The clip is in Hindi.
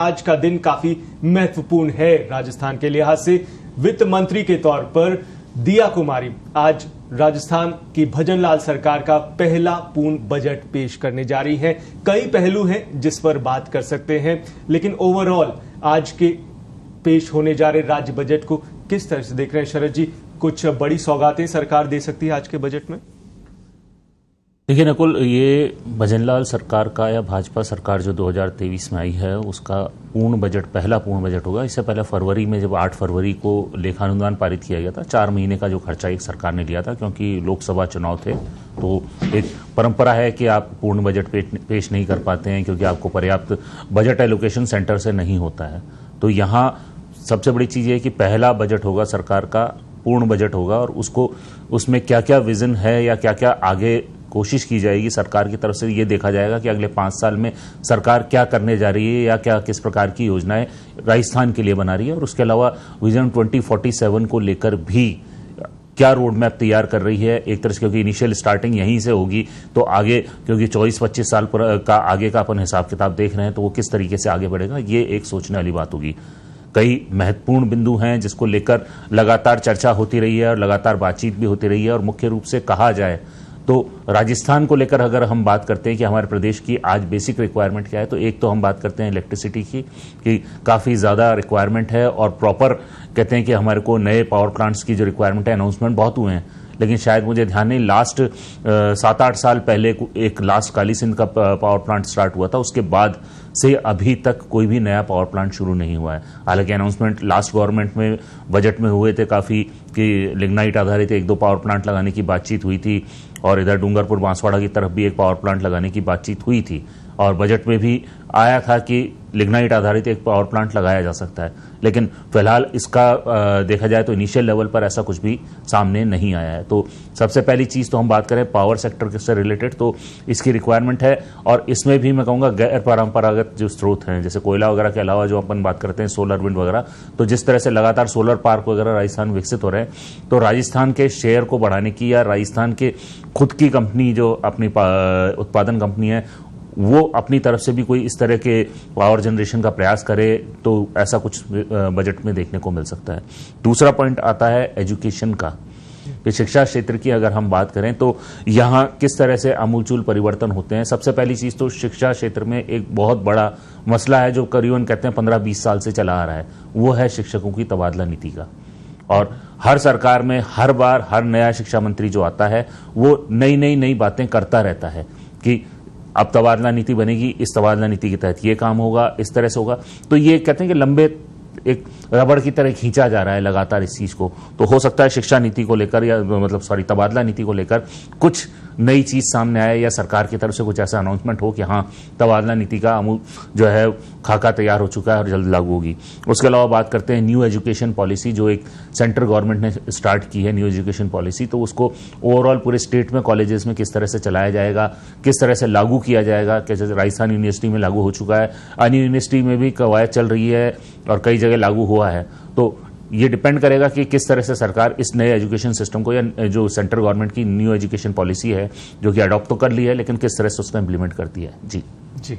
आज का दिन काफी महत्वपूर्ण है राजस्थान के लिहाज से। वित्त मंत्री के तौर पर दिया कुमारी आज राजस्थान की भजनलाल सरकार का पहला पूर्ण बजट पेश करने जा रही हैं। कई पहलू हैं जिस पर बात कर सकते हैं, लेकिन ओवरऑल आज के पेश होने जा रहे राज्य बजट को किस तरह से देख रहे हैं शरद जी? कुछ बड़ी सौगातें सरकार दे सकती है आज के बजट में? देखिए नकुल, ये भजनलाल सरकार का या भाजपा सरकार जो 2023 में आई है उसका पूर्ण बजट, पहला पूर्ण बजट होगा। इससे पहले फरवरी में जब 8 फरवरी को लेखानुदान पारित किया गया था, 4 महीने का जो खर्चा एक सरकार ने लिया था, क्योंकि लोकसभा चुनाव थे तो एक परंपरा है कि आप पूर्ण बजट पेश नहीं कर पाते हैं क्योंकि आपको पर्याप्त बजट एलोकेशन सेंटर से नहीं होता है। तो यहाँ सबसे बड़ी चीज़ ये है कि पहला बजट होगा सरकार का, पूर्ण बजट होगा, और उसमें क्या क्या विजन है या क्या क्या आगे कोशिश की जाएगी सरकार की तरफ से, ये देखा जाएगा कि अगले 5 साल में सरकार क्या करने जा रही है या क्या किस प्रकार की योजनाएं राजस्थान के लिए बना रही है, और उसके अलावा विजन 2047 को लेकर भी क्या रोड मैप तैयार कर रही है। एक तरह से क्योंकि इनिशियल स्टार्टिंग यहीं से होगी तो आगे, क्योंकि 24-25 साल का आगे का अपन हिसाब किताब देख रहे हैं, तो वो किस तरीके से आगे बढ़ेगा, ये एक सोचने वाली बात होगी। कई महत्वपूर्ण बिंदु हैं जिसको लेकर लगातार चर्चा होती रही है और लगातार बातचीत भी होती रही है। और मुख्य रूप से कहा जाए तो राजस्थान को लेकर अगर हम बात करते हैं कि हमारे प्रदेश की आज बेसिक रिक्वायरमेंट क्या है, तो एक तो हम बात करते हैं इलेक्ट्रिसिटी की, कि काफ़ी ज़्यादा रिक्वायरमेंट है, और प्रॉपर कहते हैं कि हमारे को नए पावर प्लांट्स की जो रिक्वायरमेंट है, अनाउंसमेंट बहुत हुए हैं, लेकिन शायद मुझे ध्यान नहीं, लास्ट 7-8 साल पहले एक लास्ट काली सिंध का पावर प्लांट स्टार्ट हुआ था, उसके बाद से अभी तक कोई भी नया पावर प्लांट शुरू नहीं हुआ है। हालांकि अनाउंसमेंट लास्ट गवर्नमेंट में बजट में हुए थे काफ़ी कि लिग्नाइट आधारित 1-2 पावर प्लांट लगाने की बातचीत हुई थी, और इधर डूंगरपुर बांसवाड़ा की तरफ भी एक पावर प्लांट लगाने की बातचीत हुई थी, और बजट में भी आया था कि लिग्नाइट आधारित एक पावर प्लांट लगाया जा सकता है। लेकिन फिलहाल इसका देखा जाए तो इनिशियल लेवल पर ऐसा कुछ भी सामने नहीं आया है। तो सबसे पहली चीज़ तो हम बात करें पावर सेक्टर से रिलेटेड, तो इसकी रिक्वायरमेंट है, और इसमें भी मैं कहूँगा गैर परंपरागत जो स्रोत हैं, जैसे कोयला वगैरह के अलावा जो अपन बात करते हैं सोलर विंड वगैरह, तो जिस तरह से लगातार सोलर पार्क वगैरह राजस्थान विकसित हो रहे हैं, तो राजस्थान के शेयर को बढ़ाने की या राजस्थान के खुद की कंपनी जो अपनी उत्पादन कंपनी है वो अपनी तरफ से भी कोई इस तरह के पावर जनरेशन का प्रयास करे, तो ऐसा कुछ बजट में देखने को मिल सकता है। दूसरा पॉइंट आता है एजुकेशन का, कि शिक्षा क्षेत्र की अगर हम बात करें तो यहाँ किस तरह से आमूलचूल परिवर्तन होते हैं। सबसे पहली चीज़ तो शिक्षा क्षेत्र में एक बहुत बड़ा मसला है जो करीबन कहते हैं 15-20 साल से चला आ रहा है, वो है शिक्षकों की तबादला नीति का। और हर सरकार में हर बार हर नया शिक्षा मंत्री जो आता है वो नई बातें करता रहता है कि अब तबादला नीति बनेगी, इस तबादला नीति के तहत ये काम होगा, इस तरह से होगा। तो ये कहते हैं कि लंबे एक रबड़ की तरह खींचा जा रहा है लगातार इस चीज़ को। तो हो सकता है शिक्षा नीति को लेकर या तबादला नीति को लेकर कुछ नई चीज़ सामने आए, या सरकार की तरफ से कुछ ऐसा अनाउंसमेंट हो कि हाँ तबादला नीति का अमूल जो है खाका तैयार हो चुका है और जल्द लागू होगी। उसके अलावा बात करते हैं न्यू एजुकेशन पॉलिसी, जो एक सेंट्रल गवर्नमेंट ने स्टार्ट की है न्यू एजुकेशन पॉलिसी, तो उसको ओवरऑल पूरे स्टेट में कॉलेजेस में किस तरह से चलाया जाएगा, किस तरह से लागू किया जाएगा। जैसे राजस्थान यूनिवर्सिटी में लागू हो चुका है, अन्य यूनिवर्सिटी में भी कवायद चल रही है और कई जगह लागू हुआ है। तो ये डिपेंड करेगा कि किस तरह से सरकार इस नए एजुकेशन सिस्टम को, या जो सेंट्रल गवर्नमेंट की न्यू एजुकेशन पॉलिसी है जो कि अडॉप्ट तो कर ली है, लेकिन किस तरह से उसको इम्प्लीमेंट करती है। जी।